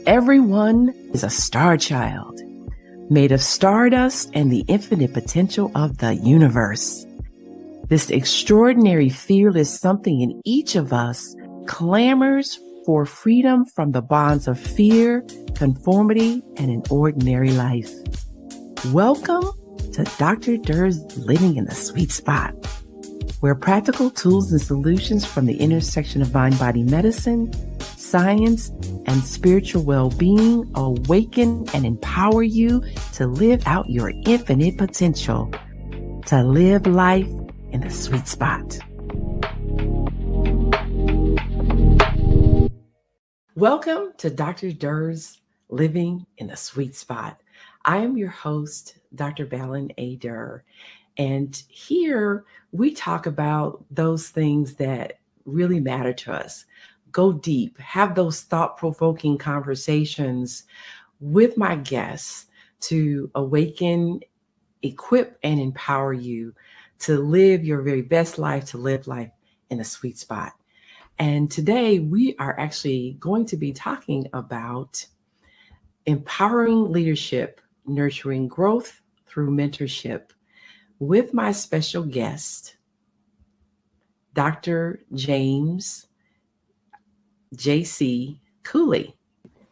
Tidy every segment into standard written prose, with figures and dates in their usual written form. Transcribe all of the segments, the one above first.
Everyone is a star child, made of stardust and the infinite potential of the universe. This extraordinary fearless something in each of us clamors for freedom from the bonds of fear, conformity, and an ordinary life. Welcome to Dr. Dur's Living in the Sweet Spot, where practical tools and solutions from the intersection of mind-body medicine, science, and spiritual well-being awaken and empower you to live out your infinite potential, to live life in the sweet spot. Welcome to Dr. Dur's Living in the Sweet Spot. I am your host, Dr. Ban Dur, and here we talk about those things that really matter to us. Go deep, have those thought-provoking conversations with my guests to awaken, equip, and empower you to live your very best life, to live life in a sweet spot. And today we are actually going to be talking about empowering leadership, nurturing growth through mentorship with my special guest, Dr. James J.C. Cooley.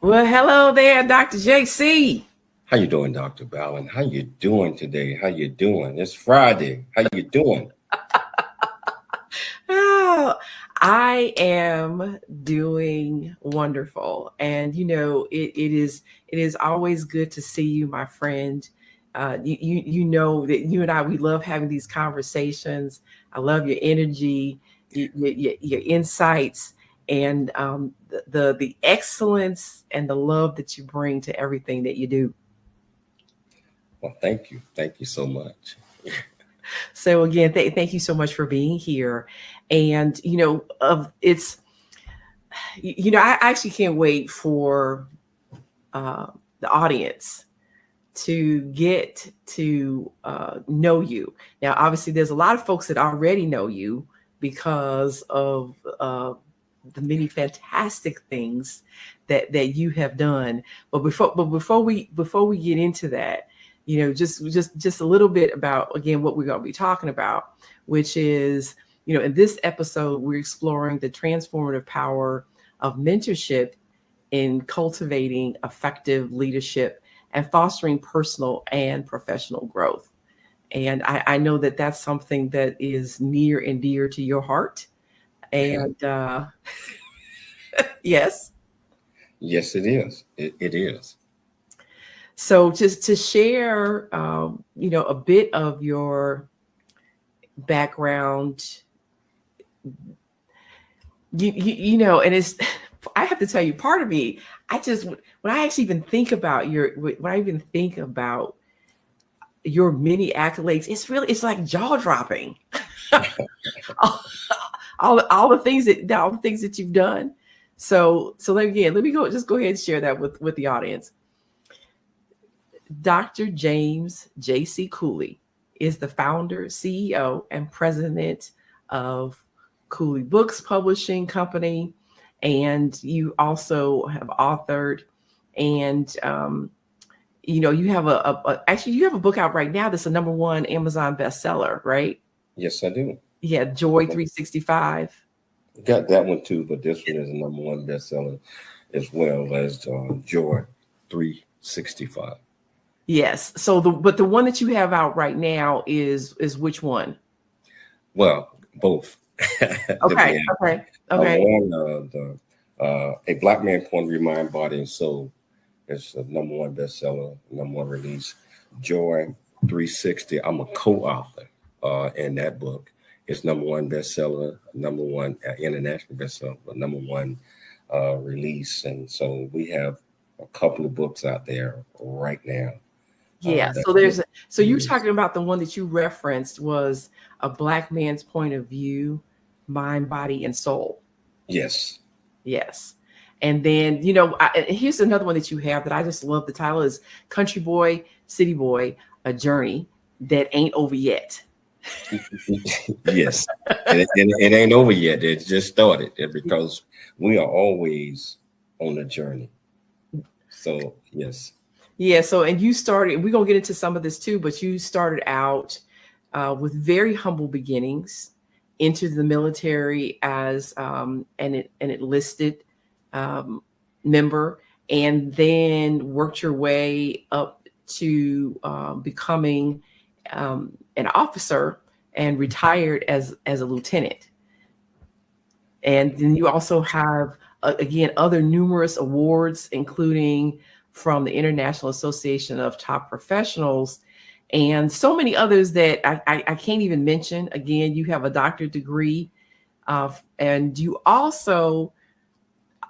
Well, hello there, Dr. J.C. How you doing, Dr. Ballin? How you doing today? How you doing? It's Friday. How you doing? Oh, I am doing wonderful. And, you know, it is always good to see you, my friend. You know that you and I, we love having these conversations. I love your energy, your insights, and the excellence and the love that you bring to everything that you do. Well, thank you. Thank you so much. So again, thank you so much for being here. And, you know, I actually can't wait for the audience to get to know you. Now, obviously, there's a lot of folks that already know you because of the many fantastic things that you have done. But before we get into that, you know, just a little bit about, again, what we're going to be talking about, which is, you know, in this episode, we're exploring the transformative power of mentorship in cultivating effective leadership and fostering personal and professional growth. And I know that that's something that is near and dear to your heart. And yes. Yes, it is. It is. So just to share, you know, a bit of your background, you know, and it's, I have to tell you, part of me, when I actually even think about your many accolades, it's like jaw dropping. all the things that you've done. So let me go ahead and share that with the audience. Dr. James J.C. Cooley is the founder, CEO, and president of Cooley Books Publishing Company. And you also have authored, and you know, you have you have a book out right now that's a #1 Amazon bestseller, right? Yes, I do. Yeah, Joy 365. Got that one too, but this one is a #1 bestseller, as well as Joy 365. Yes. So the one that you have out right now is which one? Well, both. Okay. A Black Man Point of Mind, Body, and Soul is a #1 bestseller, #1 release. Joy 360. I'm a co-author in that book. It's #1 bestseller, #1 international bestseller, but #1 release. And so we have a couple of books out there right now. Yeah. So you're talking about the one that you referenced was A Black Man's Point of View, Mind, Body, and Soul. Yes. Yes. And then, you know, here's another one that you have that I just love. The title is Country Boy, City Boy, A Journey That Ain't Over Yet. Yes. And it ain't over yet. It just started, because we are always on a journey. So yes. Yeah. So, and you started, we're going to get into some of this too, but you started out with very humble beginnings into the military as an enlisted member, and then worked your way up to becoming an officer and retired as a lieutenant. And then you also have, again, other numerous awards, including from the International Association of Top Professionals, and so many others that I can't even mention. Again, you have a doctorate degree, and you also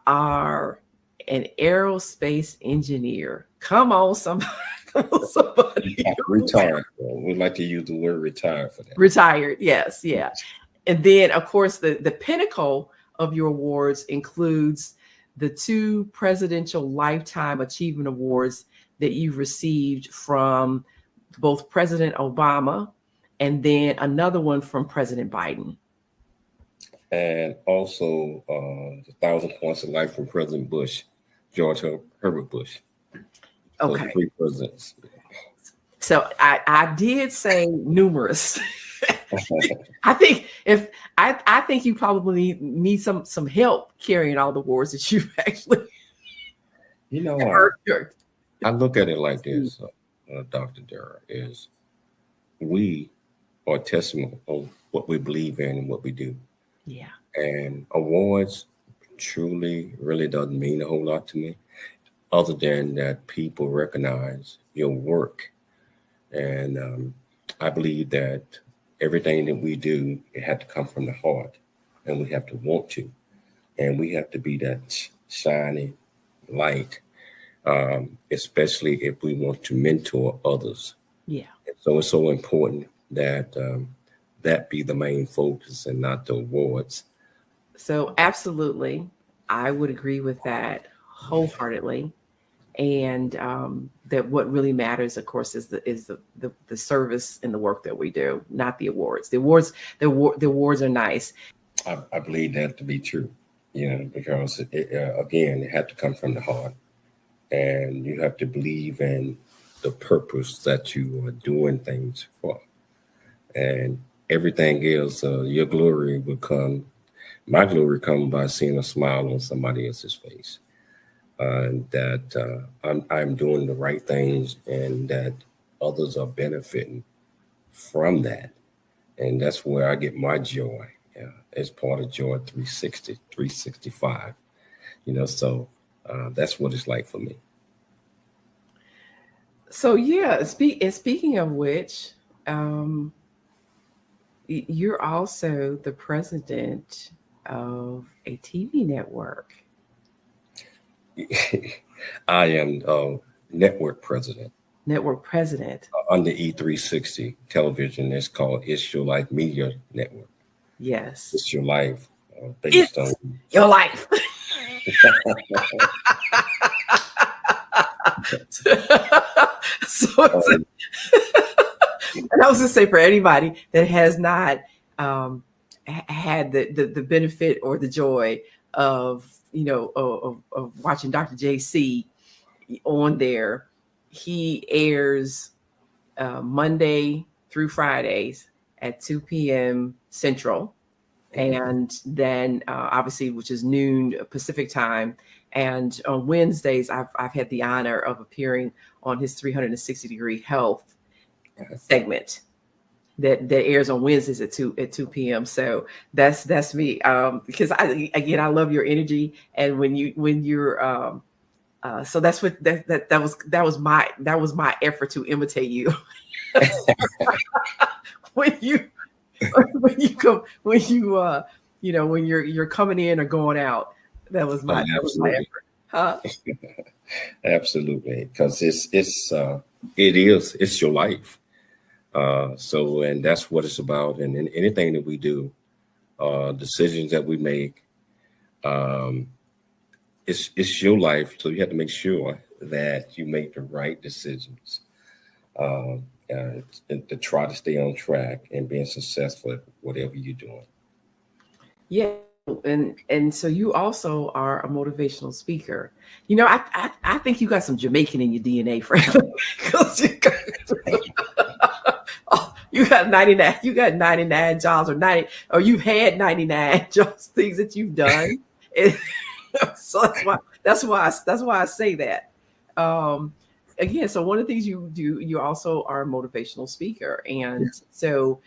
are an aerospace engineer. Come on, somebody. Come on, somebody. Retired. We like to use the word retired for that. Retired, yes, yeah. And then, of course, the pinnacle of your awards includes the 2 Presidential Lifetime Achievement Awards that you've received from both President Obama and then another one from President Biden. And also 1,000 points of life from President Bush, George Herbert Bush. So Okay. 3 presidents. So I did say numerous. I think I think you probably need some help carrying all the awards that you've actually. You know, I look at it like this, Dr. Dur, is we are testimony on what we believe in and what we do. Yeah. And awards truly really doesn't mean a whole lot to me, other than that people recognize your work. And I believe that everything that we do, it had to come from the heart, and we have to want to, and we have to be that shiny light, especially if we want to mentor others. Yeah. And so it's so important that that be the main focus and not the awards. So absolutely, I would agree with that wholeheartedly. And that what really matters, of course, is the service and the work that we do, not the awards. The awards are nice. I believe that to be true, because again, it had to come from the heart, and you have to believe in the purpose that you are doing things for, and everything else, your glory will come. My glory comes by seeing a smile on somebody else's face. That I'm doing the right things and that others are benefiting from that. And that's where I get my joy. Yeah, as part of Joy 360, 365. So that's what it's like for me. So yeah, speaking of which, you're also the president of a TV network. I am network president. Network president. Under E360 television. It's called It's Your Life Media Network. Yes. It's Your Life. Based on your life. And I was going to say, for anybody that has not had the benefit or the joy of of watching Dr. JC on there, he airs Monday through Fridays at 2 p.m. Central, and then obviously, which is noon Pacific time. And on Wednesdays, I've had the honor of appearing on his 360-degree health segment that airs on Wednesdays at 2 p.m. So that's me, because I love your energy, and when you're so that's what that was my effort to imitate you. when you're coming in or going out, that was my effort. Huh? Absolutely, because it's your life. And that's what it's about. And in anything that we do, decisions that we make, it's your life. So you have to make sure that you make the right decisions to try to stay on track and being successful at whatever you're doing. Yeah. and so you also are a motivational speaker. I think you got some Jamaican in your DNA, Franklin. 'Cause you got 99, you got 99 jobs, or 90, or you've had 99 jobs, things that you've done. And so that's why I say that. Um, Again, so one of the things you do, you also are a motivational speaker. And so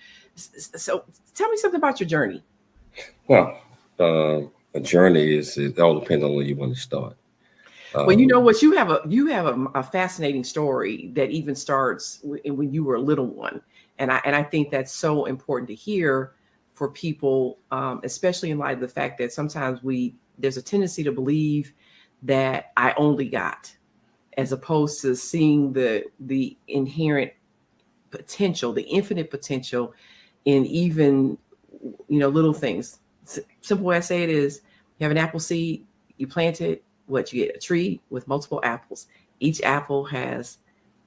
tell me something about your journey. Well, a journey it all depends on where you want to start. Well, you know what, you have a fascinating story that even starts when you were a little one, and I think that's so important to hear for people, especially in light of the fact that sometimes there's a tendency to believe that I only got, as opposed to seeing the inherent potential, the infinite potential in even little things. Simple way I say it is, you have an apple seed, you plant it, what you get, a tree with multiple apples. Each apple has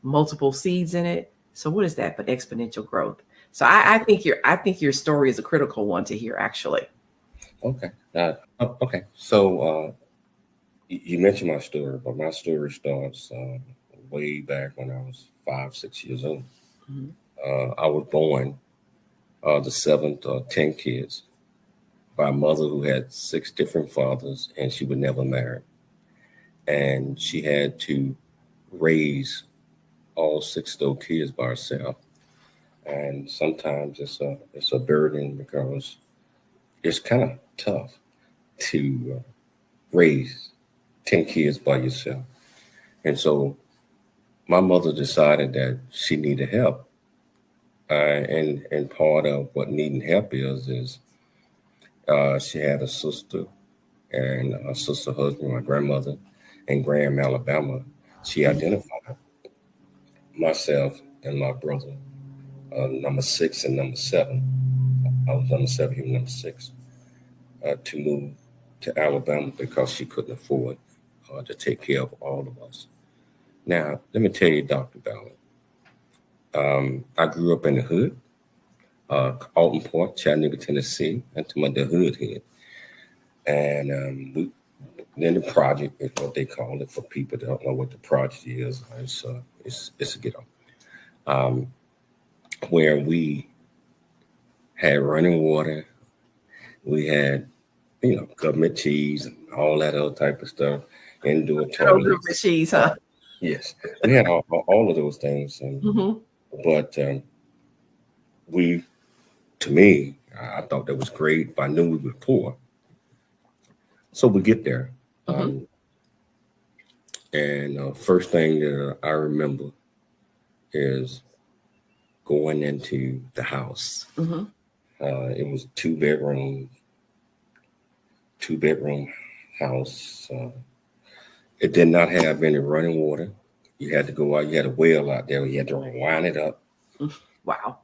multiple seeds in it. So what is that but exponential growth? So I think your story is a critical one to hear, actually. Okay. Okay. So you mentioned my story, but my story starts way back when I was 5, 6 years old. Mm-hmm. I was born the seventh of 10 kids by a mother who had 6 different fathers, and she would never marry. And she had to raise all 6 of those kids by herself. And sometimes it's a burden because it's kind of tough to raise 10 kids by yourself. And so my mother decided that she needed help. And part of what needing help is she had a sister and a sister husband, my grandmother in Graham, Alabama. She identified myself and my brother, number 6 and number 7. I was number 7, he was number 6, to move to Alabama because she couldn't afford to take care of all of us. Now, let me tell you, Dr. Ballard, I grew up in the hood, Alton Point, Chattanooga, Tennessee, into the hood head. And then the project is what they call it for people that don't know what the project is. It's a ghetto, where we had running water, we had government cheese and all that other type of stuff, indoor Good old group toilets. of cheese, huh? Yes, we had all of those things, Mm-hmm. but we, to me, I thought that was great, but I knew we were poor. So we get there, Mm-hmm. and first thing that I remember is going into the house. Mm-hmm. It was two bedroom house. It did not have any running water. You had to go out. You had a well out there. You had to wind it up. Wow.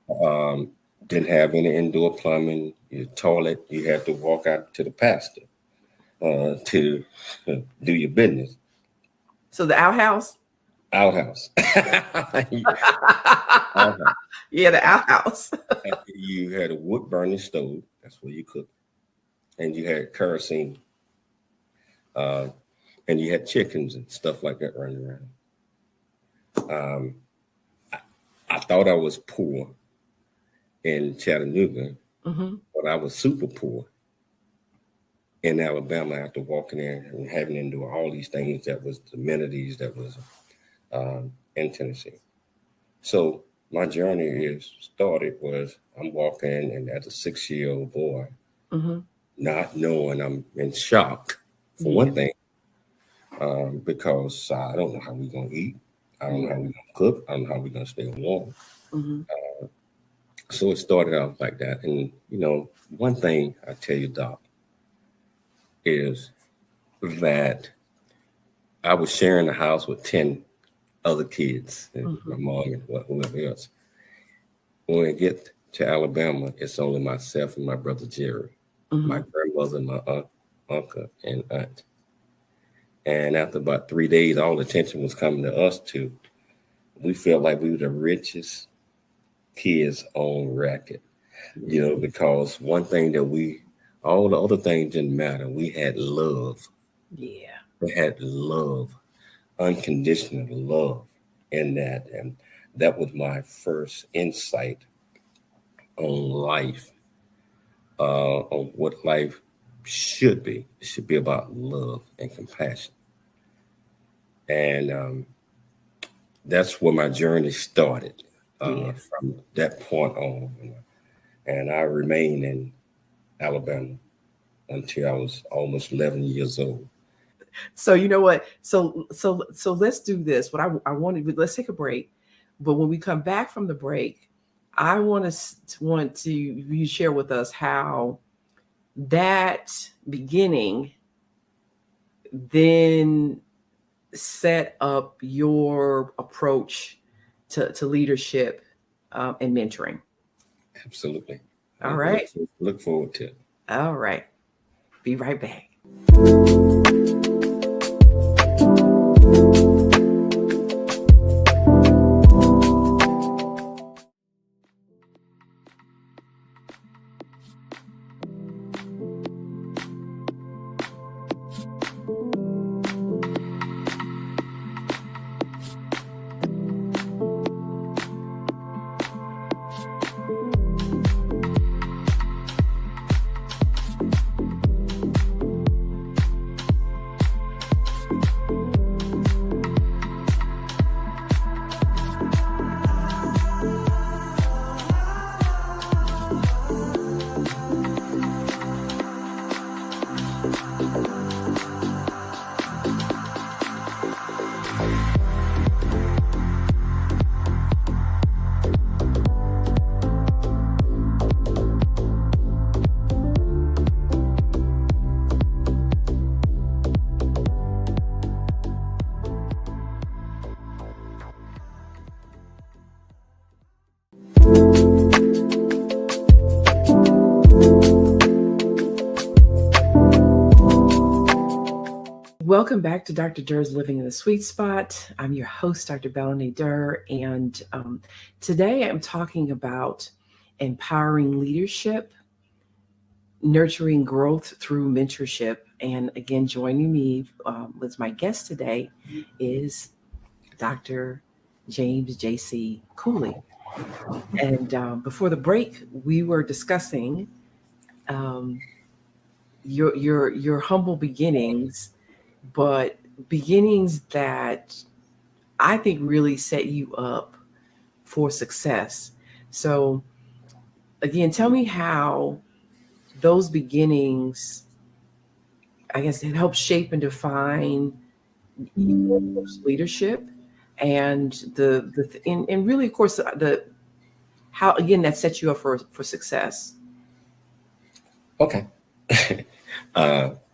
Didn't have any indoor plumbing. Your toilet, you had to walk out to the pastor to do your business. So the outhouse. Outhouse. Outhouse. Yeah, the outhouse. You had a wood burning stove. That's where you cook. And you had kerosene. Uh, and you had chickens and stuff like that running around. I thought I was poor in Chattanooga, Mm-hmm. but I was super poor in Alabama after walking in and having to do all these things that was the amenities that was in Tennessee. So my journey was I'm walking and as a 6-year-old boy, Mm-hmm. not knowing, I'm in shock for Yeah. one thing, because I don't know how we're going to eat. I don't know Yeah. how we're going to cook. I don't know how we're going to stay warm. Mm-hmm. So it started off like that. And, one thing I tell you, Doc, is that I was sharing the house with 10 other kids, and my mom and whoever else. When we get to Alabama, it's only myself and my brother Jerry, my Mm-hmm. grandmother, my uncle, and aunt. And after about 3 days, all the attention was coming to us too. We felt like we were the richest kids on record, because one thing that we All the other things didn't matter. We had love. Yeah. We had love, unconditional love in that. And that was my first insight on life, on what life should be. It should be about love and compassion. And that's where my journey started Yeah. from that point on. And I remained in Alabama until I was almost 11 years old. So you know what? So let's do this. What I wanted, let's take a break. But when we come back from the break, I want to you share with us how that beginning then set up your approach to leadership and mentoring. Absolutely. All I right. look forward to it. All right. Be right back. Welcome back to Dr. Dur's Living in the Sweet Spot. I'm your host, Dr. Ban Dur, and today I'm talking about empowering leadership, nurturing growth through mentorship. And again, joining me as my guest today is Dr. James J.C. Cooley. And before the break, we were discussing um, your humble beginnings, but beginnings that I think really set you up for success. So again, tell me how those beginnings, I guess, it helps shape and define your leadership and and really, of course, the how again that sets you up for success. Okay.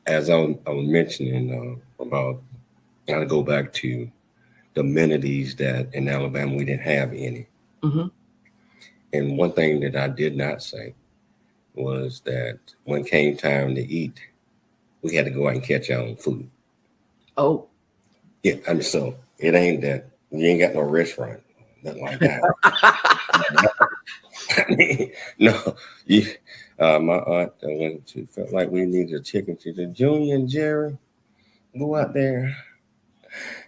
As I was mentioning about, I gotta go back to the amenities that in Alabama we didn't have any. Hmm. And one thing that I did not say was that when came time to eat, we had to go out and catch our own food. Oh. Yeah, I mean, so it ain't that you ain't got no restaurant, nothing like that. I mean, no, you, my aunt when she felt like we needed a chicken, she said, Junior and Jerry, go out there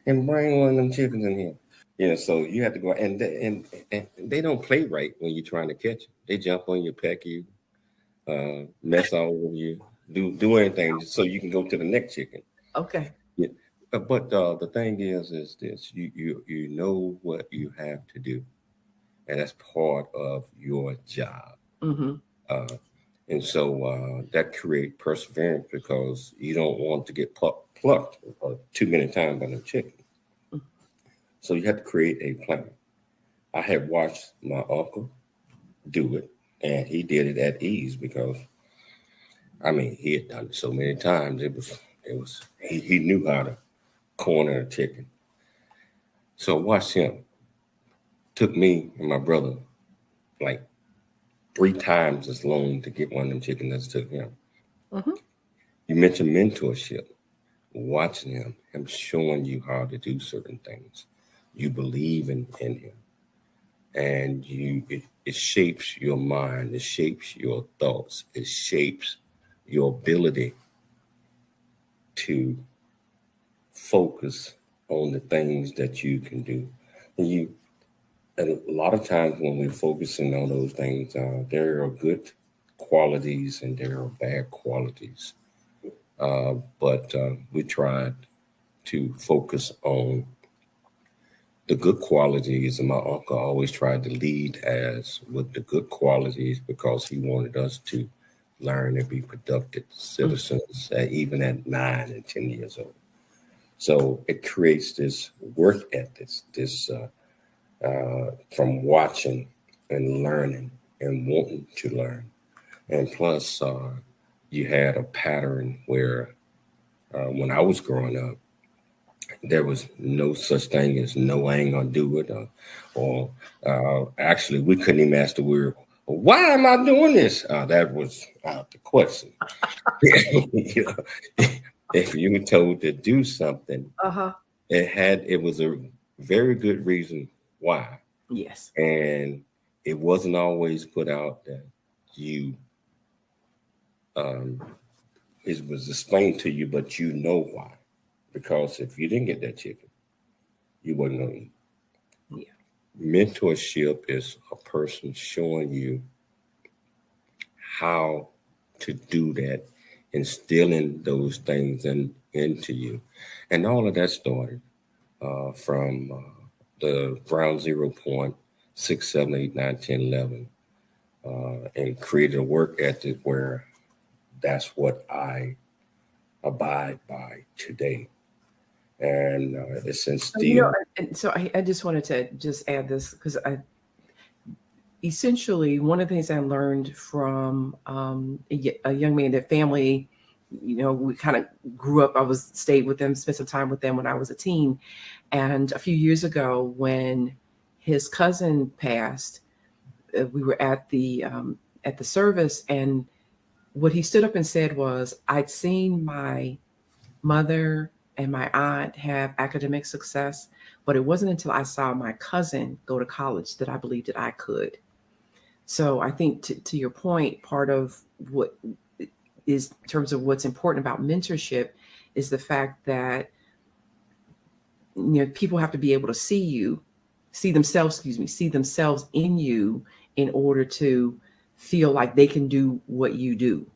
and bring one of them chickens in here. You know, so you have to go and they don't play right when you're trying to catch them. They jump on you, peck you, mess all over you, do anything so you can go to the next chicken. Okay. Yeah. But the thing is this: you know what you have to do, and that's part of your job. Hmm. Uh, and so that create perseverance because you don't want to get plucked too many times by the chicken. So you have to create a plan. I had watched my uncle do it, and he did it at ease because I mean he had done it so many times. He knew how to corner a chicken. So watch him. Took me and my brother like 3 times as long to get one of them chickens as it took him. Hmm. You mentioned mentorship. Watching him showing you how to do certain things. You believe in him. And it shapes your mind, it shapes your thoughts, it shapes your ability to focus on the things that you can do. And a lot of times when we're focusing on those things, there are good qualities and there are bad qualities. But we tried to focus on the good qualities, and my uncle always tried to lead as with the good qualities because he wanted us to learn and be productive citizens, even at 9 and 10 years old. So it creates this work ethic, this from watching and learning and wanting to learn. And plus, you had a pattern where when I was growing up, there was no such thing as no, I ain't gonna do it. Or actually, we couldn't even ask the word, why am I doing this? That was out the question. You know, if you were told to do something, it was a very good reason why. Yes. And it wasn't always put out that you it was explained to you, but you know why. Because if you didn't get that chicken, you wasn't gonna eat. Yeah. Mentorship is a person showing you how to do that, instilling those things into you. And all of that started from the ground 0 point 6, 7, 8, 9, 10, 11, and created a work ethic where that's what I abide by today. And it's instilled. So I just wanted to just add this because essentially one of the things I learned from a young man, that family, we kind of grew up. Stayed with them, spent some time with them when I was a teen. And a few years ago, when his cousin passed, we were at the service, and what he stood up and said was, I'd seen my mother and my aunt have academic success, but it wasn't until I saw my cousin go to college that I believed that I could. So I think to your point, part of what is in terms of what's important about mentorship is the fact that people have to be able to see themselves in you in order to feel like they can do what you do,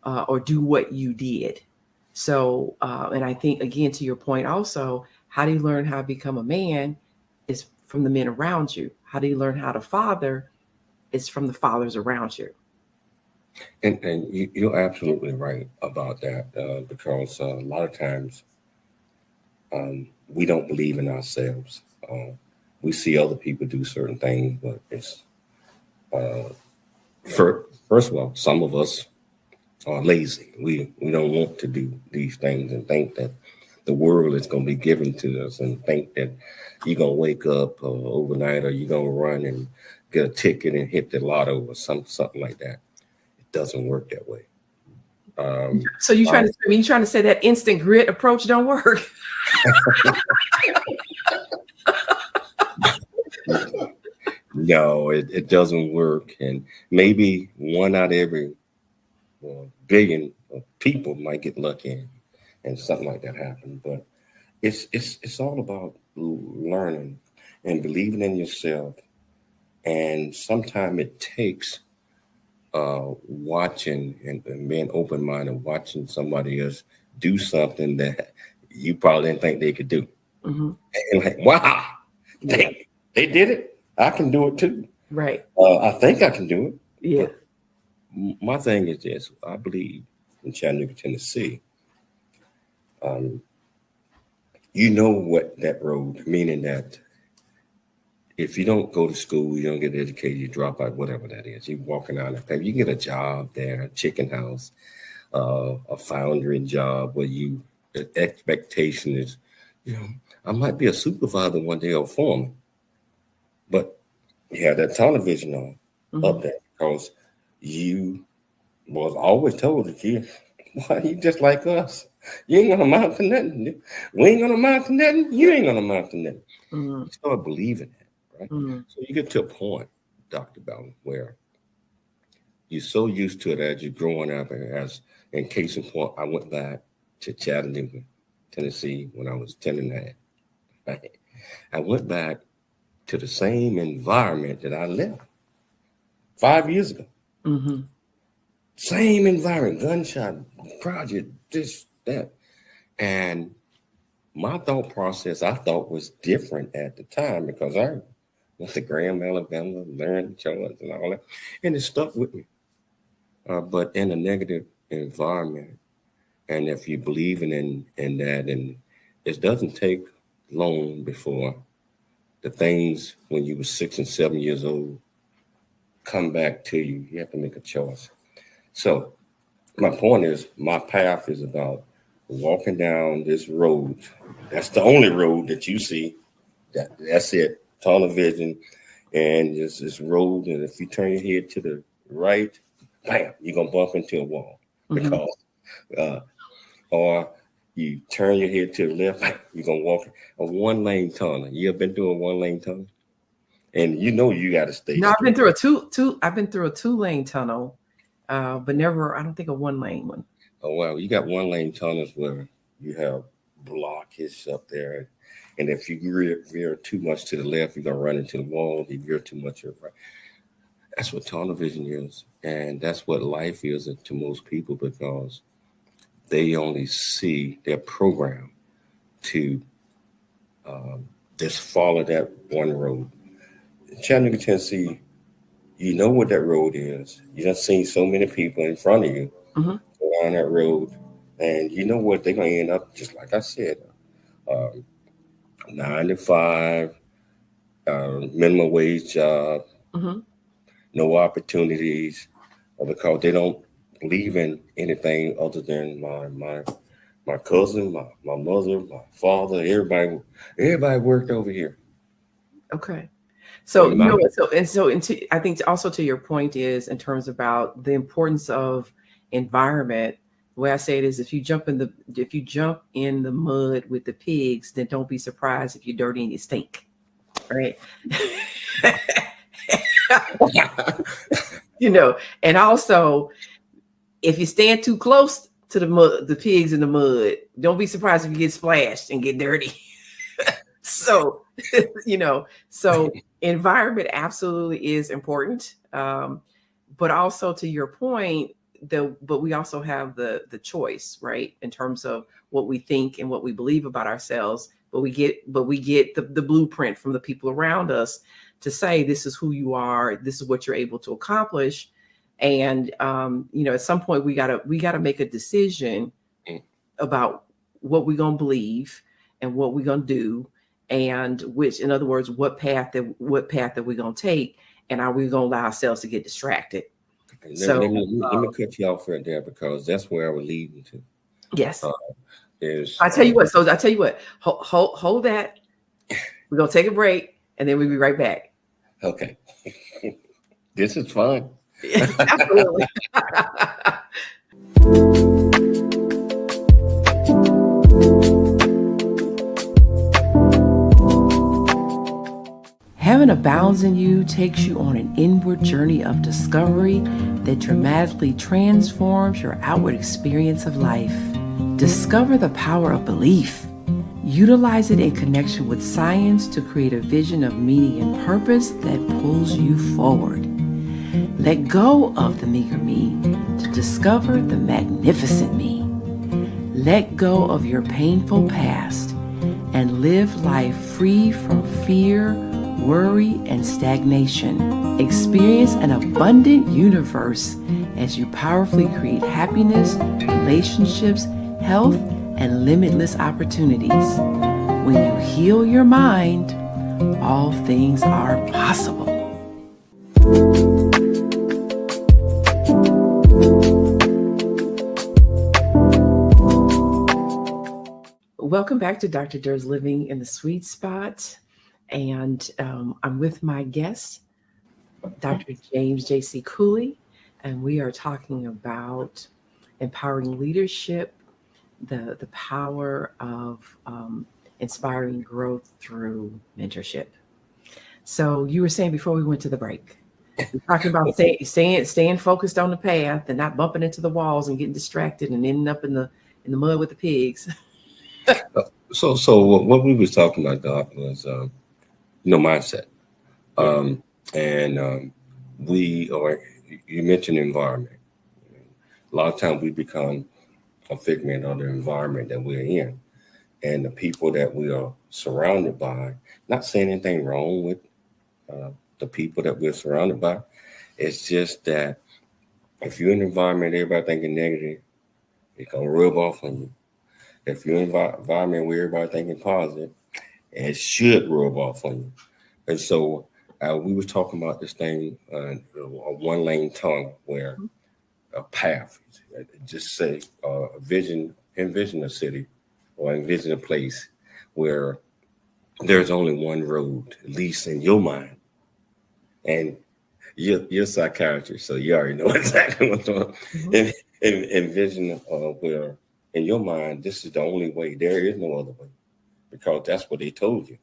or do what you did. So, and I think, again, to your point also, how do you learn how to become a man is from the men around you. How do you learn how to father is from the fathers around you. And you're absolutely right about that, because a lot of times we don't believe in ourselves. We see other people do certain things, but it's first of all, some of us are lazy. We don't want to do these things and think that the world is going to be given to us, and think that you're going to wake up overnight, or you're going to run and get a ticket and hit the lotto or something like that. It doesn't work that way. So you're trying to say that instant grit approach don't work? No, it doesn't work. And maybe one out of every billion of people might get lucky and something like that happen. But it's all about learning and believing in yourself. And sometimes it takes watching and being open-minded, watching somebody else do something that you probably didn't think they could do. Mm-hmm. And like, wow, they did it. I can do it too. Right. I think I can do it. Yeah. But my thing is this: I believe in Chattanooga, Tennessee. You know what that road, meaning that if you don't go to school, you don't get educated, you drop out, whatever that is. You're walking out of that. You get a job there, a chicken house, a foundry job where the expectation is, I might be a supervisor one day or foreman, but you have that tunnel vision on up there because you was always told that you just like us. You ain't gonna amount to nothing. We ain't gonna amount to nothing. You ain't gonna amount to nothing. You start believing that, right? So you get to a point, Dr. Bell, where you're so used to it as you're growing up. And as in case in point, I went back to Chattanooga, Tennessee when I was 10 and a half. Right? I went back to the same environment that I left 5 years ago. Mm-hmm. Same environment, gunshot, project, this, that. And my thought process, I thought was different at the time because I went to Graham, Alabama, learned chores and all that. And it stuck with me. But in a negative environment, and if you believe in that, and it doesn't take long before the things when you were 6 and 7 years old come back to you. You have to make a choice. So my point is, my path is about walking down this road. That's the only road that you see. That's it. Tunnel vision, and just this road. And if you turn your head to the right, bam, you're gonna bump into a wall. Mm-hmm. Because, or you turn your head to the left, bam, you're gonna walk a 1-lane tunnel. You ever been through a 1-lane tunnel? And you know you got to stay. No, I've been through a I've been through a 2-lane tunnel, but never. I don't think a 1-lane one. Oh wow, you got 1-lane tunnels where you have blockage up there, and if you veer too much to the left, you're gonna run into the wall. If you veer too much to the right, that's what tunnel vision is, and that's what life is to most people because they only see their program to just follow that one road. Chattanooga, Tennessee, you know what that road is. You done seen so many people in front of you Mm-hmm. go down that road, and you know what they're gonna end up just like I said, 9 to 5, minimum wage job, Mm-hmm. no opportunities, because they don't believe in anything other than my cousin, my mother, my father, everybody worked over here. Okay. So, And I think also to your point is in terms about the importance of environment. The way I say it is, if you jump in the mud with the pigs, then don't be surprised if you're dirty and you stink, right? And also if you stand too close to the pigs in the mud, don't be surprised if you get splashed and get dirty. So, so environment absolutely is important. But also to your point, but we also have the choice, right? In terms of what we think and what we believe about ourselves, but we get the blueprint from the people around us to say, this is who you are, this is what you're able to accomplish. And at some point we gotta make a decision about what we're gonna believe and what we're gonna do, and which, in other words, what path that we're gonna take, and are we gonna allow ourselves to get distracted? let me cut you off right there because that's where I was leading to. Yes. I tell you what. So I tell you what. Hold that. We're gonna take a break, and then we'll be right back. Okay. This is fun. Absolutely. Heaven Abounds in You takes you on an inward journey of discovery that dramatically transforms your outward experience of life. Discover the power of belief. Utilize it in connection with science to create a vision of meaning and purpose that pulls you forward. Let go of the meager me to discover the magnificent me. Let go of your painful past and live life free from fear, worry, and stagnation. Experience an abundant universe as you powerfully create happiness, relationships, health, and limitless opportunities. When you heal your mind, all things are possible. Welcome back to Dr. Dur's Living in the Sweet Spot. And I'm with my guest, Dr. James J.C. Cooley, and we are talking about empowering leadership, the power of inspiring growth through mentorship. So you were saying before we went to the break. You're talking about staying focused on the path and not bumping into the walls and getting distracted and ending up in the mud with the pigs. So what we was talking about, Doc, was mindset. And you mentioned environment. A lot of times we become a figment of the environment that we're in and the people that we are surrounded by. Not saying anything wrong with the people that we're surrounded by. It's just that if you're in an environment, everybody thinking negative, it's going to rub off on you. If you're in an environment where everybody thinking positive, it should rub off on you. And so we were talking about this thing, a one-lane tunnel where a path, just say envision a city or envision a place where there's only one road, at least in your mind. And you're a psychiatrist, so you already know exactly what's going on. Mm-hmm. Envision where in your mind, this is the only way. There is no other way, because that's what they told you.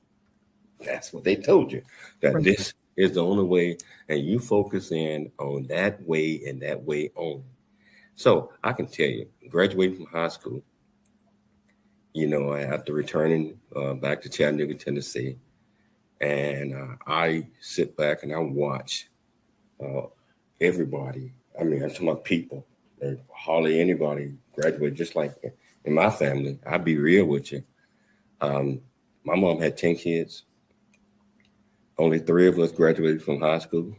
That's what they told you, that right. This is the only way, and you focus in on that way and that way only. So I can tell you, graduating from high school, after returning back to Chattanooga, Tennessee, and I sit back and I watch everybody. I mean, I'm talking about people. Hardly anybody graduated, just like in my family. I'll be real with you. My mom had 10 kids. Only 3 of us graduated from high school.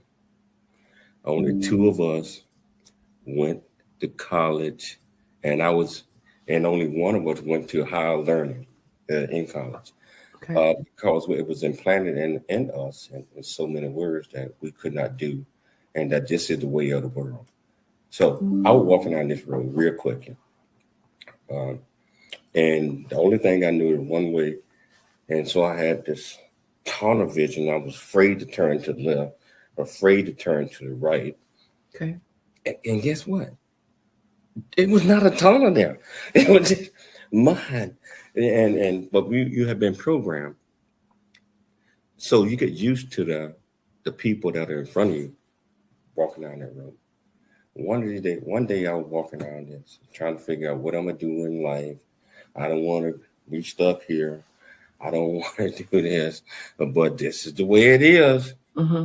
Only 2 of us went to college, and only 1 of us went to higher learning in college. Okay. Because it was implanted in us in so many words that we could not do, and that this is the way of the world. So I was walking down this road real quickly, and the only thing I knew was one way, and so I had this tunnel vision. I was afraid to turn to the left, afraid to turn to the right. Okay. And guess what? It was not a tunnel there. It was just mine. But you have been programmed. So you get used to the people that are in front of you walking down that road. One day I was walking down this, trying to figure out what I'm gonna do in life. I don't want to be stuck here. I don't want to do this, but this is the way it is. Mm-hmm.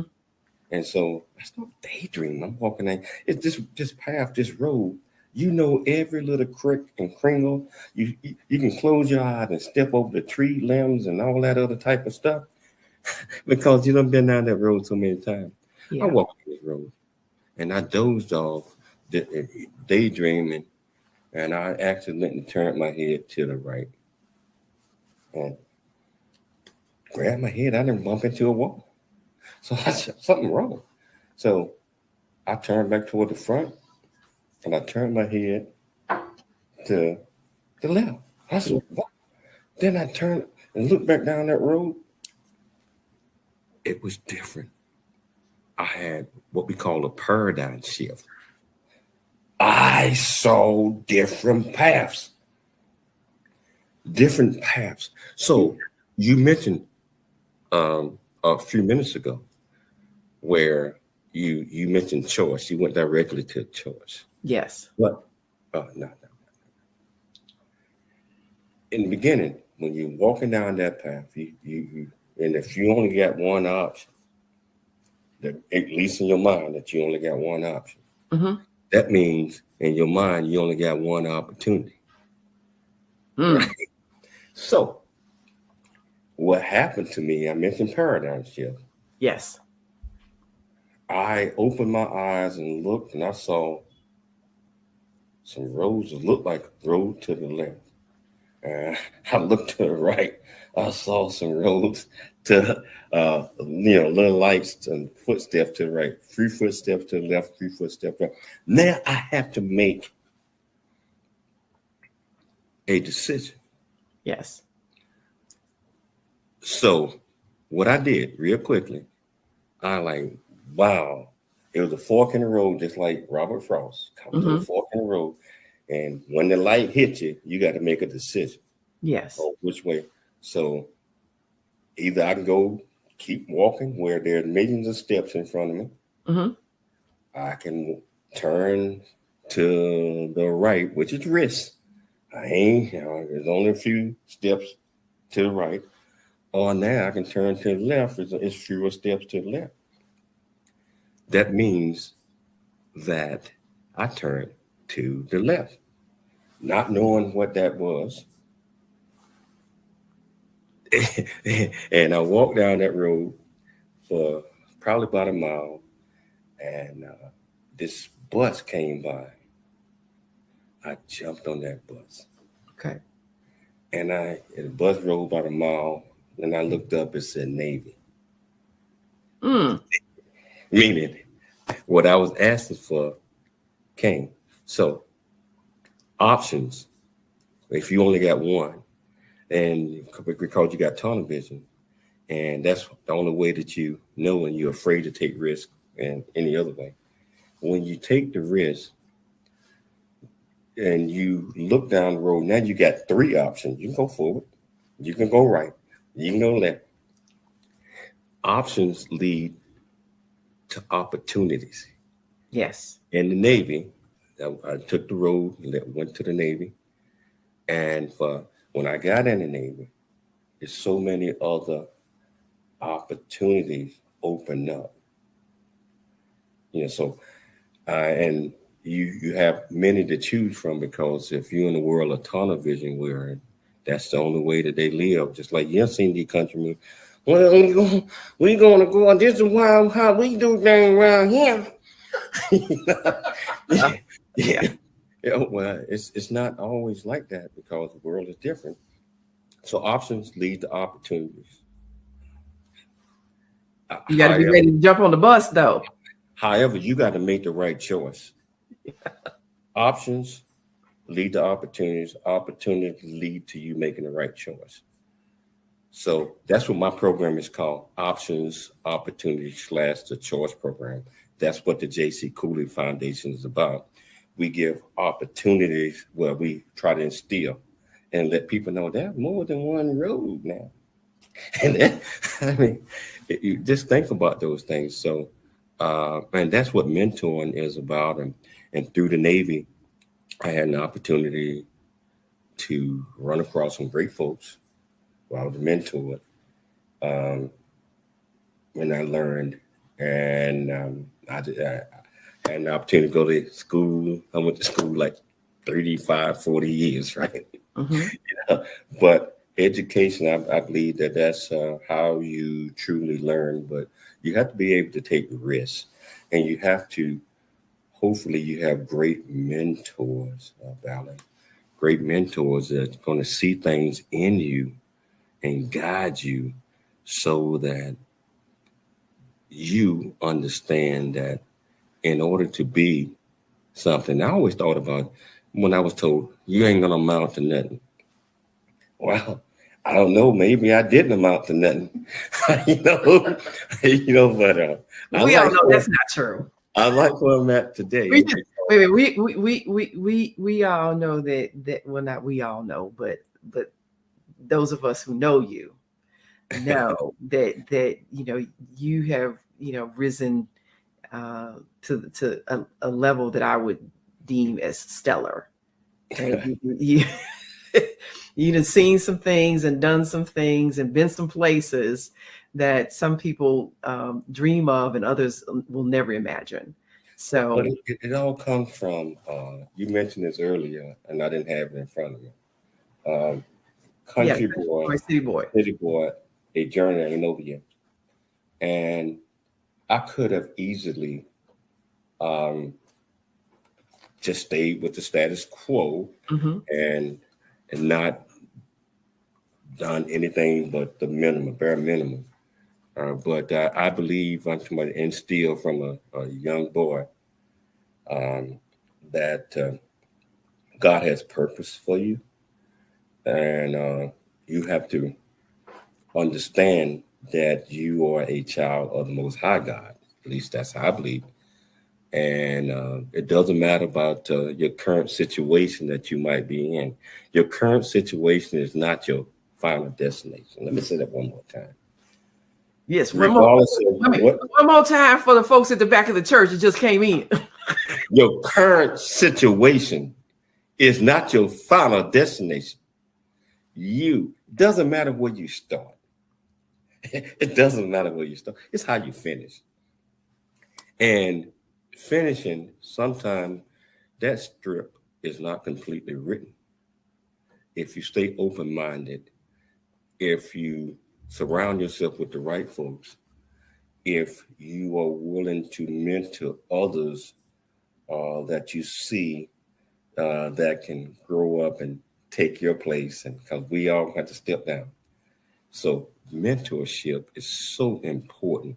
And so I start daydreaming. I'm walking in. It's this path, this road. Every little crick and kringle. You can close your eyes and step over the tree limbs and all that other type of stuff because you done been down that road so many times. Yeah. I walked this road and I dozed off, daydreaming, and I accidentally turned my head to the right and grabbed my head. I didn't bump into a wall. So I said, something wrong. So I turned back toward the front and I turned my head to the left. I said, what? Then I turned and looked back down that road. It was different. I had what we call a paradigm shift. I saw different paths. So you mentioned a few minutes ago where you mentioned choice. You went directly to choice. Yes. What? No. In the beginning, when you're walking down that path, you and if you only got one option, that at least in your mind that you only got one option, mm-hmm. That means in your mind you only got one opportunity. Right? So what happened to me, I mentioned paradigm shift. Yes. I opened my eyes and looked, and I saw some roads that looked like a road to the left. I looked to the right. I saw some roads to, little lights and footsteps to the right, 3 footsteps to the left, 3 footsteps to the right. Now I have to make a decision. Yes. So what I did real quickly, wow, it was a fork in the road, just like Robert Frost. Come to a fork in the road. And when the light hits you, you got to make a decision. Yes. Which way? So either I can go keep walking where there are millions of steps in front of me, Mm-hmm. I can turn to the right, which is risk. There's only a few steps to the right. Or now I can turn to the left. It's fewer steps to the left. That means that I turned to the left, not knowing what that was. And I walked down that road for probably about a mile, and this bus came by. I jumped on that bus. Okay. And the bus rode about a mile, and I looked up, it said Navy. Mm. Meaning what I was asking for came. So options, if you only got one, and because you got tunnel vision, and that's the only way that you know, and you're afraid to take risk and any other way. When you take the risk and you look down the road, now you got three options. You can go forward, you can go right, you can go left. Options lead to opportunities. Yes. In the Navy, I took the road, went to the Navy, and when I got in the Navy, there's so many other opportunities open up. So and you have many to choose from, because if you're in the world of tunnel vision, where that's the only way that they live, just like you've seen the country. Well, we gonna go on this is how we do things around here. Yeah. Well, it's not always like that, because the world is different. So options lead to opportunities. You got to be ready to jump on the bus, though. However, you got to make the right choice. Options lead to opportunities. Opportunities lead to you making the right choice. So that's what my program is called: Options, Opportunities / the Choice Program. That's what the J.C. Cooley Foundation is about. We give opportunities where we try to instill and let people know there's more than one road now. And then, you just think about those things. So, and that's what mentoring is about. And through the Navy, I had an opportunity to run across some great folks while I was mentored. And I learned, and I had an opportunity to go to school. I went to school like 35, 40 years, right? Mm-hmm. But education, I believe that's how you truly learn. But you have to be able to take risks, and you have to, hopefully you have great mentors, Valen. Great mentors that are going to see things in you and guide you so that you understand that in order to be something. I always thought about when I was told you ain't gonna amount to nothing. Well, I don't know. Maybe I didn't amount to nothing. you know, But we all know that's not true. I like where I'm at today. We all know that. Well, not we all know, but those of us who know you know that you have risen to a level that I would deem as stellar. Okay? You've seen some things and done some things and been some places that some people dream of and others will never imagine. So but it all comes from, you mentioned this earlier, and I didn't have it in front of me. Country boy, city boy, a journey ain't over yet. And I could have easily just stayed with the status quo and not done anything but the minimum, bare minimum. But I believe I'm somebody instilled from a young boy that God has purpose for you, and you have to understand that you are a child of the Most High God. At least that's how I believe. And it doesn't matter about your current situation that you might be in. Your current situation is not your final destination. Let me say that one more time. Yes. regardless of what One more time for the folks at the back of the church that just came in. your current situation is not your final destination. Doesn't matter where you start. It doesn't matter where you start. It's how you finish. And finishing, sometimes that strip is not completely written. If you stay open-minded, if you surround yourself with the right folks, if you are willing to mentor others that you see that can grow up and take your place, and because we all have to step down. So mentorship is so important,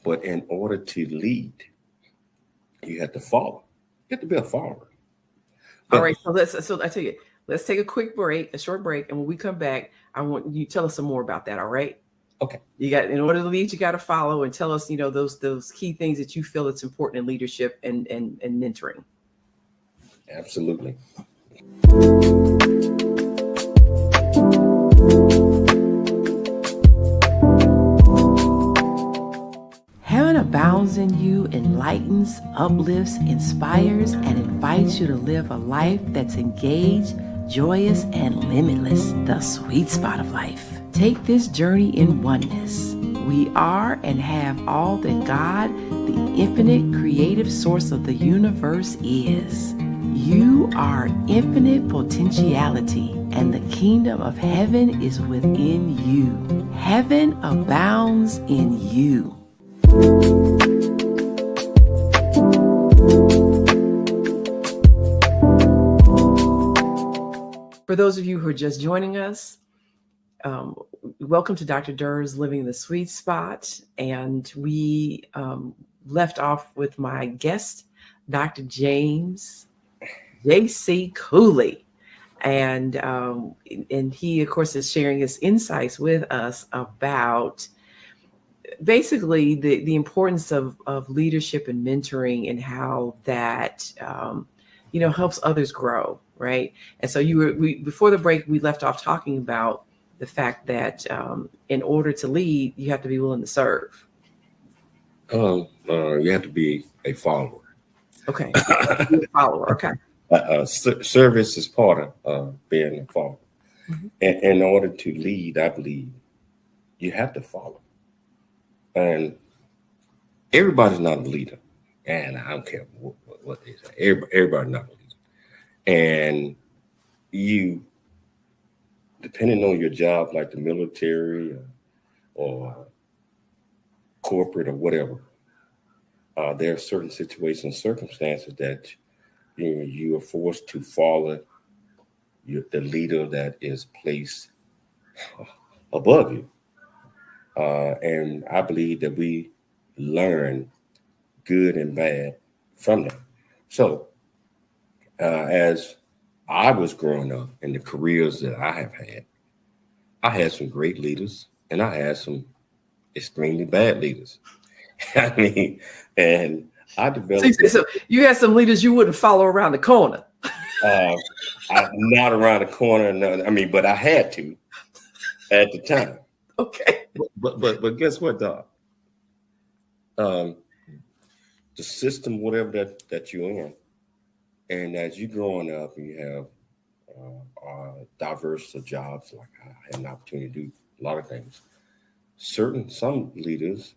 but in order to lead, you have to follow. You have to be a follower. All right, so I tell you, let's take a quick break, a short break, and when we come back, I want you to tell us some more about that. All right. Okay. In order to lead, you got to follow, and tell us, those key things that you feel it's important in leadership and mentoring. Absolutely. Heaven abounds in you, enlightens, uplifts, inspires, and invites you to live a life that's engaged, joyous, and limitless, the sweet spot of life. Take this journey in oneness. We are and have all that God, the infinite creative source of the universe, is. You are infinite potentiality, and the kingdom of heaven is within you. Heaven abounds in you. For those of you who are just joining us, welcome to Dr. Dur's Living the Sweet Spot. And we left off with my guest, Dr. James J.C. Cooley. And he, of course, is sharing his insights with us about basically the importance of leadership and mentoring, and how that helps others grow, right? And so before the break, we left off talking about the fact that in order to lead, you have to be willing to serve. You have to be a follower. Okay. Be a follower. Okay. Service is part of being a follower. Mm-hmm. And in order to lead, I believe you have to follow. And everybody's not a leader. And I don't care what they say. Everybody's not a leader. And you, depending on your job, like the military or corporate or whatever, there are certain situations, circumstances that you are forced to follow the leader that is placed above you. And I believe that we learn good and bad from them. So as I was growing up in the careers that I have had, I had some great leaders and I had some extremely bad leaders. I mean, and I developed. So you had some leaders you wouldn't follow around the corner. Not around the corner. No, I mean, but I had to at the time. Okay. But guess what, Doc? The system, whatever that you're in, and as you're growing up and you have diverse jobs, like I had an opportunity to do a lot of things. Some leaders,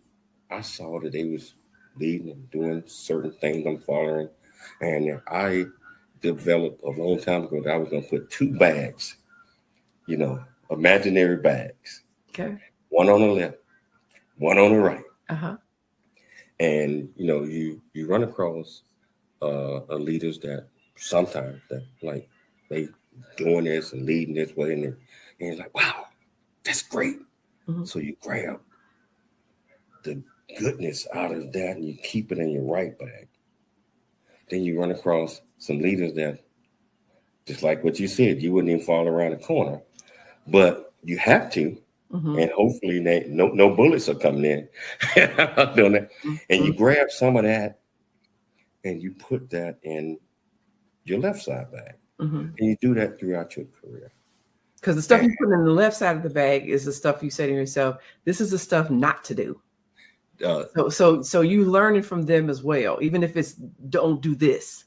I saw that they was leading and doing certain things I'm following, and I developed a long time ago that I was going to put two bags, imaginary bags. Okay. One on the left, one on the right. Uh-huh. And you run across leaders that sometimes that like they doing this and leading this way, and it's like, wow, that's great. Mm-hmm. So you grab the goodness out of that and you keep it in your right bag. Then you run across some leaders that, just like what you said, you wouldn't even fall around the corner, but you have to. Mm-hmm. And hopefully no bullets are coming in. Mm-hmm. And you grab some of that and you put that in your left side bag. Mm-hmm. And you do that throughout your career. Because the stuff you put in the left side of the bag is the stuff you say to yourself, this is the stuff not to do. So you learning from them as well, even if it's don't do this.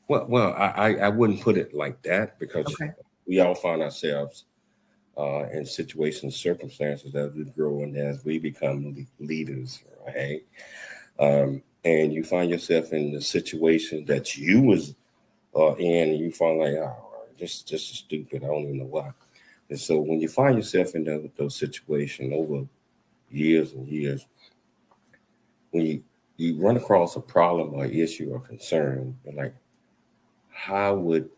Well, I wouldn't put it like that, because we all find ourselves in situations, circumstances as we grow and as we become leaders, right? And you find yourself in the situation that you was in, and you find like, oh, this is stupid. I don't even know why. And so when you find yourself in those situations over years and years, when you run across a problem or issue or concern, you're like, how would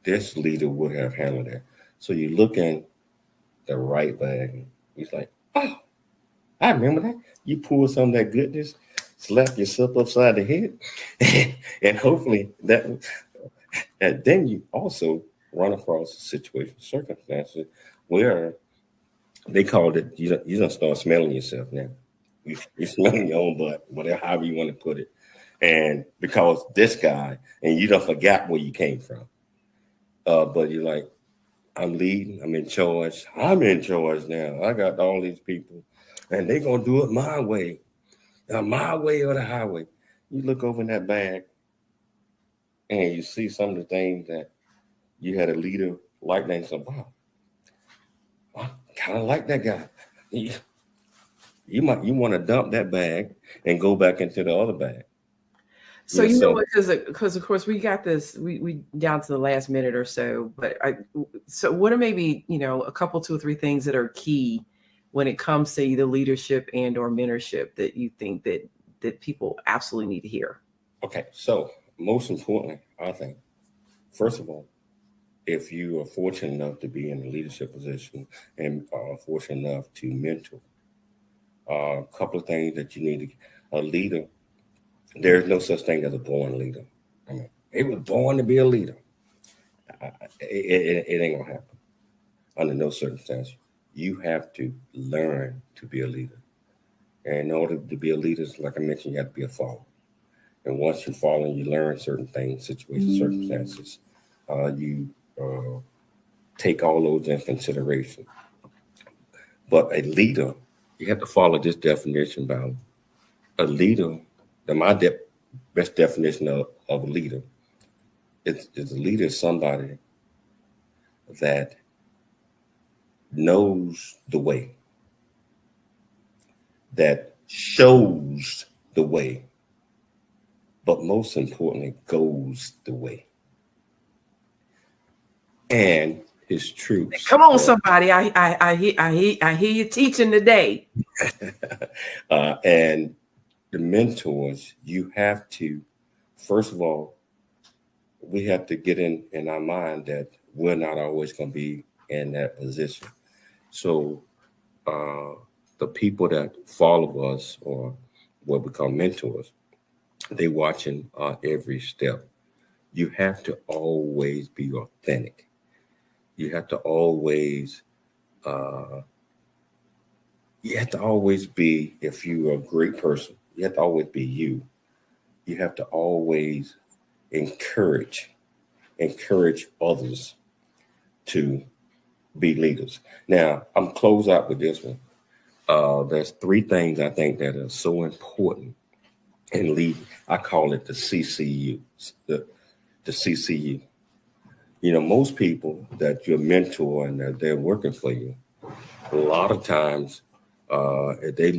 this leader would have handled that? So you look in the right bag, and he's like, oh, I remember that. You pull some of that goodness, slap yourself upside the head, and hopefully that. And then you also run across situations, circumstances where they called it, you don't start smelling yourself now. You're smelling your own butt, whatever, however you want to put it. And because this guy, and you don't forget where you came from. But you're like, I'm leading, I'm in charge now. I got all these people, and they're going to do it my way or the highway. You look over in that bag, and you see some of the things that you had a leader like that, and say, wow, I kind of like that guy. You want to dump that bag and go back into the other bag. So you know what? Because of course we got this. We down to the last minute or so. But so what are maybe a couple, 2 or 3 things that are key when it comes to either leadership and or mentorship that you think that people absolutely need to hear? Okay, so most importantly, I think, first of all, if you are fortunate enough to be in a leadership position and fortunate enough to mentor, a couple of things that you need to, a leader, there's no such thing as a born leader. I mean, he was born to be a leader. It ain't gonna happen under no circumstance. You have to learn to be a leader. And in order to be a leader, like I mentioned, you have to be a follower. And once you follow, you learn certain things, situations, circumstances. You take all those in consideration. But a leader, you have to follow this definition about a leader. My best definition of a leader is a leader is somebody that knows the way, that shows the way, but most importantly, goes the way. And his troops. Come on, somebody! I hear you teaching today. And the mentors, you have to, first of all, we have to get in our mind that we're not always going to be in that position. So the people that follow us or what we call mentors, they watching every step. You have to always be authentic. You have to always be, if you're a great person, you have to always be you. You have to always encourage others to be leaders. Now, I'm close out with this one. There's 3 things I think that are so important in lead. I call it the CCU, the CCU. Most people that you're mentor and that they're working for you, a lot of times if they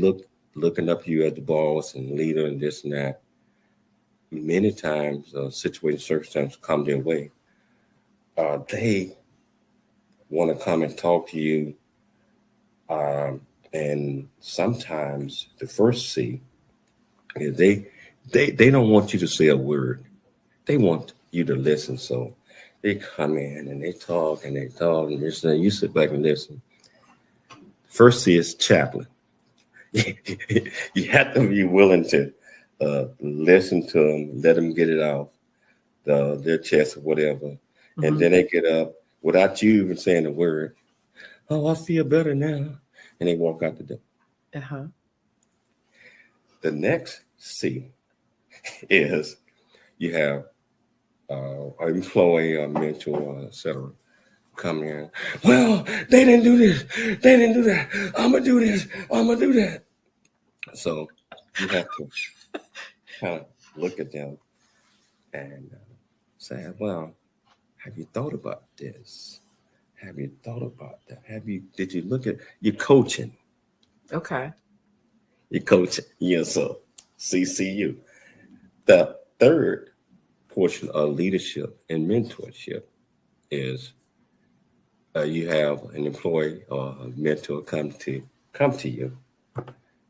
looking up to you as the boss and leader and this and that, many times circumstances come their way. They want to come and talk to you. And sometimes the first C is they don't want you to say a word. They want you to listen. So they come in and they talk and you sit back and listen. First C is Chaplain. You have to be willing to listen to them, let them get it off their chest or whatever. Mm-hmm. And then they get up without you even saying a word. Oh, I feel better now. And they walk out the door. Uh-huh. The next C is you have an employee, a mentor, etc. come in. Well, they didn't do this. They didn't do that. I'm going to do this. I'm going to do that. So you have to kind of look at them and say, well, have you thought about this? Have you thought about that? Did you look at your coaching? Okay. Your coaching. Yes, so CCU. The third portion of leadership and mentorship is you have an employee or a mentor come to you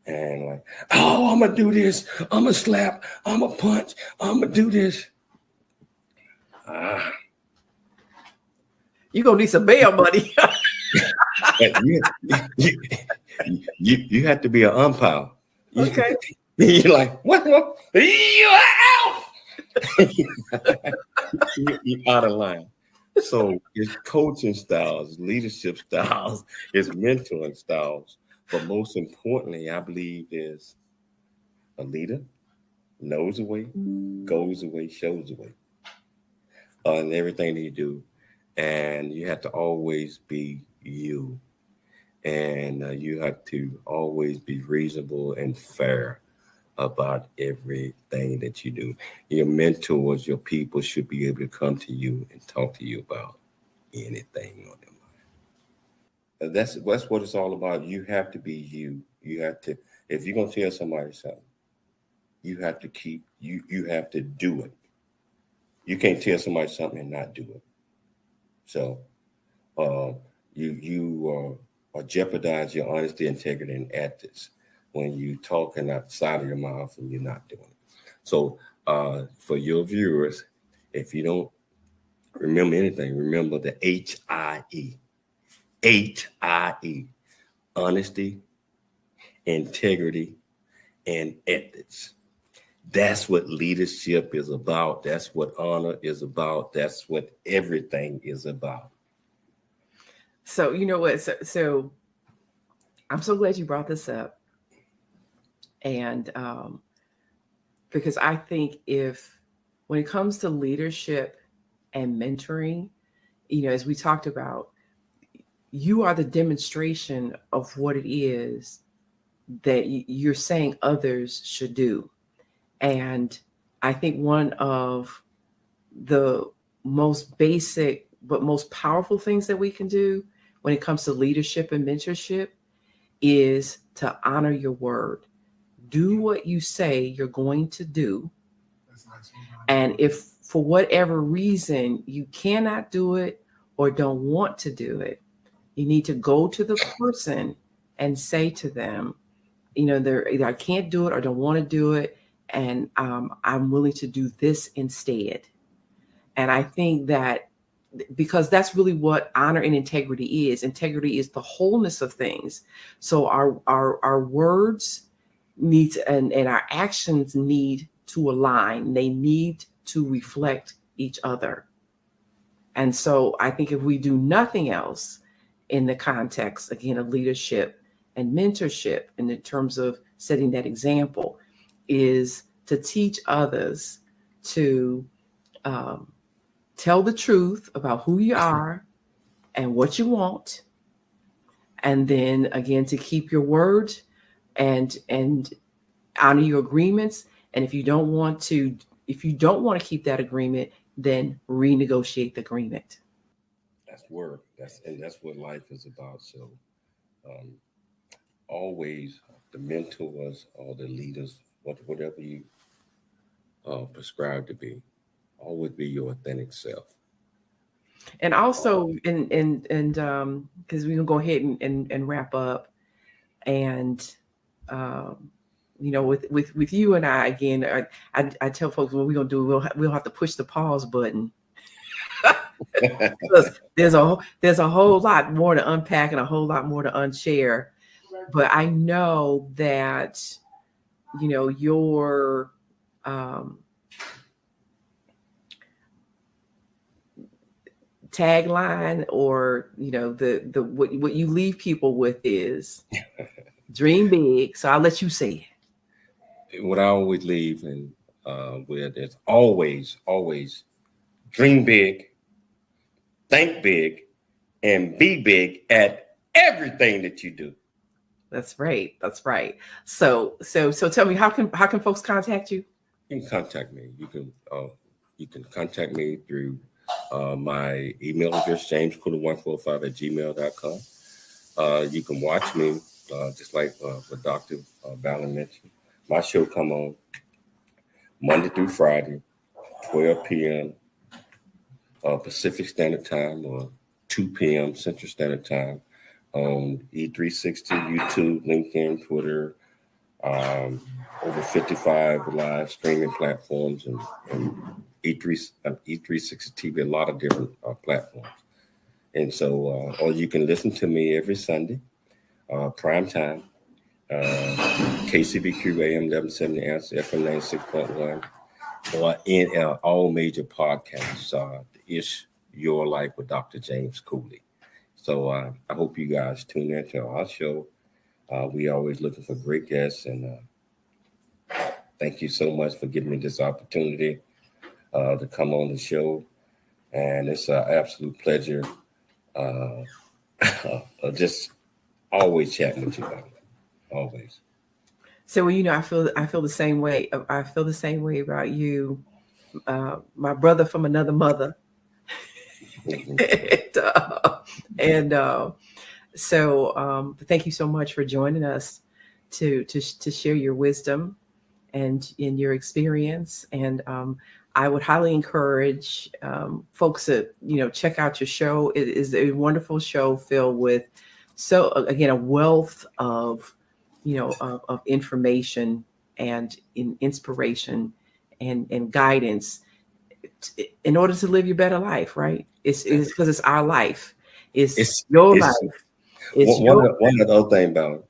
and like, oh, I'm gonna do this, I'm gonna slap, I'm gonna punch, I'm gonna do this. You're gonna need some bail money. you have to be an umpire. Okay. You're like, what? You're out. You're out of line. So it's coaching styles, leadership styles, it's mentoring styles. But most importantly, I believe is a leader knows the way, goes the way, shows the way in everything that you do. And you have to always be you. And you have to always be reasonable and fair about everything that you do. Your mentors, your people should be able to come to you and talk to you about anything on their mind. That's what it's all about. You have to be you. You have to, if you're going to tell somebody something, you have to you have to do it. You can't tell somebody something and not do it. So you jeopardize your honesty, integrity, and ethics when you talking outside of your mouth and you're not doing it. So for your viewers, if you don't remember anything, remember the HIE. HIE. Honesty, integrity, and ethics. That's what leadership is about. That's what honor is about. That's what everything is about. So you know what? So I'm so glad you brought this up. And because I think when it comes to leadership and mentoring, as we talked about, you are the demonstration of what it is that you're saying others should do. And I think one of the most basic but most powerful things that we can do when it comes to leadership and mentorship is to honor your word. Do what you say you're going to do. And if for whatever reason you cannot do it or don't want to do it, you need to go to the person and say to them, they're either I can't do it or don't want to do it. And I'm willing to do this instead. And I think that because that's really what honor and integrity is. Integrity is the wholeness of things. So our words need to, and our actions need to align. They need to reflect each other. And so I think if we do nothing else in the context, again, of leadership and mentorship, in the terms of setting that example, is to teach others to tell the truth about who you are and what you want. And then again, to keep your word and honor your agreements. And if you don't want to keep that agreement, then renegotiate the agreement. That's work. That's what life is about. So always the mentors or the leaders, whatever you prescribe to be, always be your authentic self. And also, and because we're gonna go ahead and wrap up, and with you and I again, I tell folks what we're gonna do. We'll have to push the pause button. there's a whole lot more to unpack and a whole lot more to unshare. But I know that your tagline, or the what you leave people with is dream big. So I'll let you say it. What I always leave and with is always dream big, think big, and be big at everything that you do. That's right. That's right. So tell me, how can folks contact you? You can contact me. You can contact me through my email address, jamescooley145@gmail.com. You can watch me, just like what Dr. Ballin mentioned. My show come on Monday through Friday, 12 p.m. Pacific Standard Time, or 2 p.m. Central Standard Time, on E360, YouTube, LinkedIn, Twitter, over 55 live streaming platforms, and E360 TV, a lot of different platforms. And so, or you can listen to me every Sunday, prime time, KCBQ AM 1170 Answer, FM 96.1, or in all major podcasts. It's Your Life with Dr. James Cooley. So I hope you guys tune in to our show. We always looking for great guests, and thank you so much for giving me this opportunity to come on the show. And it's an absolute pleasure. Just always chatting with you, buddy. Always. So, I feel the same way. I feel the same way about you, my brother from another mother. So thank you so much for joining us to share your wisdom and in your experience. And I would highly encourage folks to, check out your show. It is a wonderful show filled with, a wealth of, of information and inspiration and guidance in order to live your better life, right? It's because it's our life. It's your life. It's one other thing about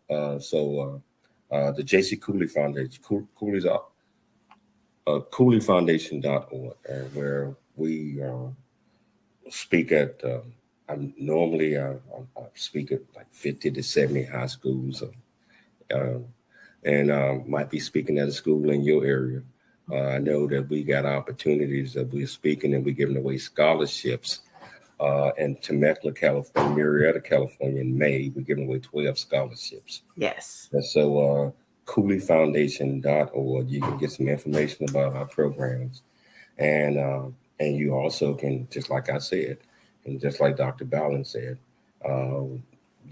the J.C. Cooley Foundation, Cooleys CooleyFoundation.org, where we speak at. I speak at like 50 to 70 high schools, and might be speaking at a school in your area. I know that we got opportunities that we're speaking, and we're giving away scholarships. In Temecula, California, Marietta, California, in May, we're giving away 12 scholarships. Yes. And so, CooleyFoundation.org, you can get some information about our programs, and you also can, just like I said, and just like Dr. Ballin said, you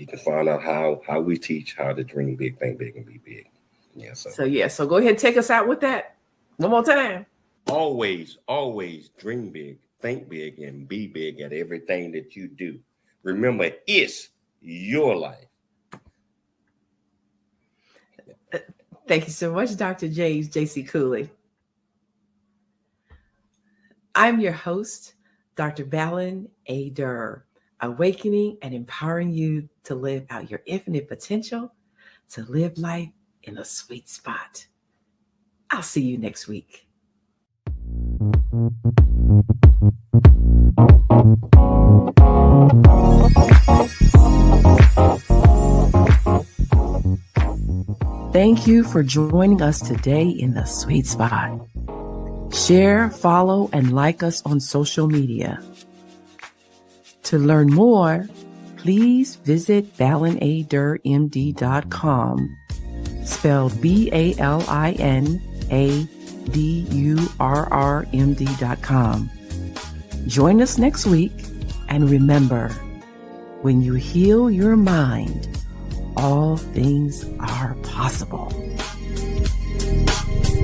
can find out how we teach how to dream big, think big, and be big. Yeah. So go ahead and take us out with that one more time. Always dream big, think big, and be big at everything that you do. Remember, it's your life. Thank you so much, Dr. James J.C. Cooley. I'm your host, Dr. Ban Dur, awakening and empowering you to live out your infinite potential, to live life in a sweet spot. I'll see you next week. Thank you for joining us today in the sweet spot. Share, follow, and like us on social media. To learn more, please visit balinadurmd.com, spelled BALINADURRMD.com. Join us next week, and remember, when you heal your mind, all things are possible.